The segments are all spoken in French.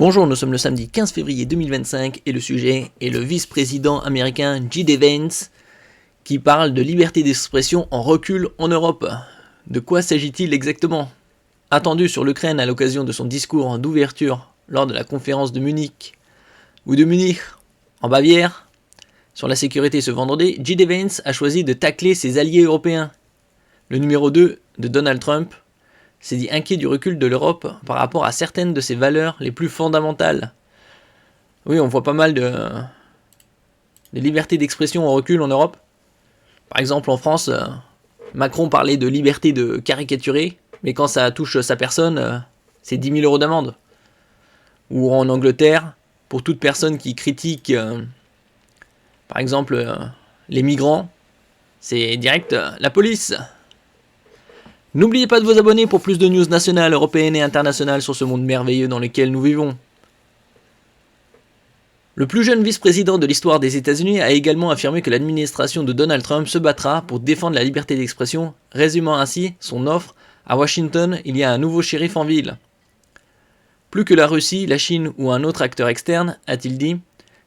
Bonjour, nous sommes le samedi 15 février 2025 et le sujet est le vice-président américain J.D. Vance qui parle de liberté d'expression en recul en Europe. De quoi s'agit-il exactement? Attendu sur l'Ukraine à l'occasion de son discours d'ouverture lors de la conférence de Munich en Bavière sur la sécurité ce vendredi, J.D. Vance a choisi de tacler ses alliés européens. Le numéro 2 de Donald Trump s'est dit inquiet du recul de l'Europe par rapport à certaines de ses valeurs les plus fondamentales. Oui, on voit pas mal de liberté d'expression en recul en Europe. Par exemple, en France, Macron parlait de liberté de caricaturer, mais quand ça touche sa personne, c'est 10 000 € d'amende. Ou en Angleterre, pour toute personne qui critique, par exemple, les migrants, c'est direct la police. N'oubliez pas de vous abonner pour plus de news nationales, européennes et internationales sur ce monde merveilleux dans lequel nous vivons. Le plus jeune vice-président de l'histoire des États-Unis a également affirmé que l'administration de Donald Trump se battra pour défendre la liberté d'expression, résumant ainsi son offre à Washington, il y a un nouveau shérif en ville. Plus que la Russie, la Chine ou un autre acteur externe, a-t-il dit,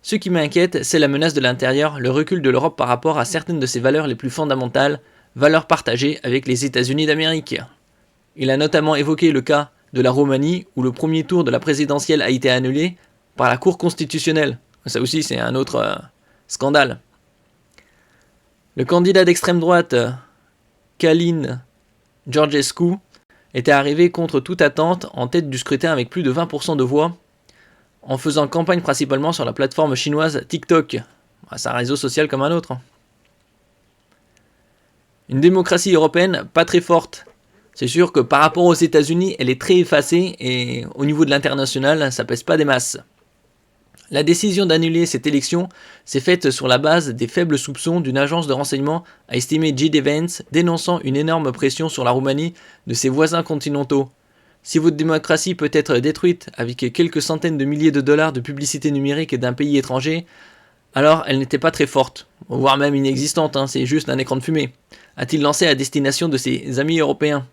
ce qui m'inquiète, c'est la menace de l'intérieur, le recul de l'Europe par rapport à certaines de ses valeurs les plus fondamentales, valeurs partagées avec les États-Unis d'Amérique. Il a notamment évoqué le cas de la Roumanie où le premier tour de la présidentielle a été annulé par la Cour constitutionnelle. Ça aussi c'est un autre scandale. Le candidat d'extrême droite, Călin Georgescu, était arrivé contre toute attente en tête du scrutin avec plus de 20% de voix, en faisant campagne principalement sur la plateforme chinoise TikTok. C'est un réseau social comme un autre. Une démocratie européenne pas très forte. C'est sûr que par rapport aux États-Unis, elle est très effacée et au niveau de l'international, ça pèse pas des masses. La décision d'annuler cette élection s'est faite sur la base des faibles soupçons d'une agence de renseignement, a estimé J.D. Vance, dénonçant une énorme pression sur la Roumanie de ses voisins continentaux. Si votre démocratie peut être détruite avec quelques centaines de milliers de dollars de publicité numérique d'un pays étranger, alors elle n'était pas très forte, voire même inexistante, c'est juste un écran de fumée, a-t-il lancé à destination de ses amis européens.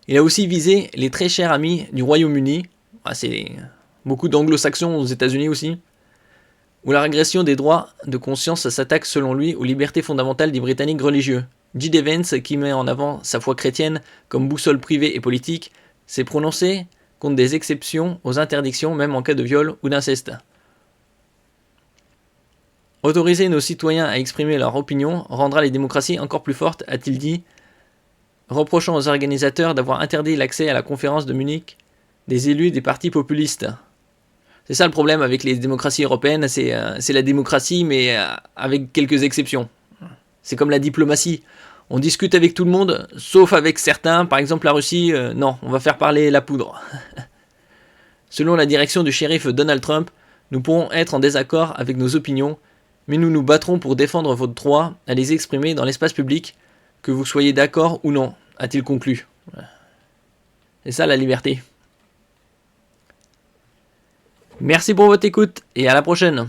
Il a aussi visé les très chers amis du Royaume-Uni, c'est beaucoup d'anglo-saxons aux États-Unis aussi, où la régression des droits de conscience s'attaque selon lui aux libertés fondamentales des Britanniques religieux. J.D. Vance, qui met en avant sa foi chrétienne comme boussole privée et politique, s'est prononcé contre des exceptions aux interdictions même en cas de viol ou d'inceste. Autoriser nos citoyens à exprimer leur opinion rendra les démocraties encore plus fortes, a-t-il dit, reprochant aux organisateurs d'avoir interdit l'accès à la conférence de Munich des élus des partis populistes. C'est ça le problème avec les démocraties européennes, c'est la démocratie mais avec quelques exceptions. C'est comme la diplomatie. On discute avec tout le monde, sauf avec certains, par exemple la Russie, non, on va faire parler la poudre. Selon la direction du shérif Donald Trump, nous pourrons être en désaccord avec nos opinions, mais nous nous battrons pour défendre votre droit à les exprimer dans l'espace public, que vous soyez d'accord ou non, a-t-il conclu. C'est ça la liberté. Merci pour votre écoute et à la prochaine.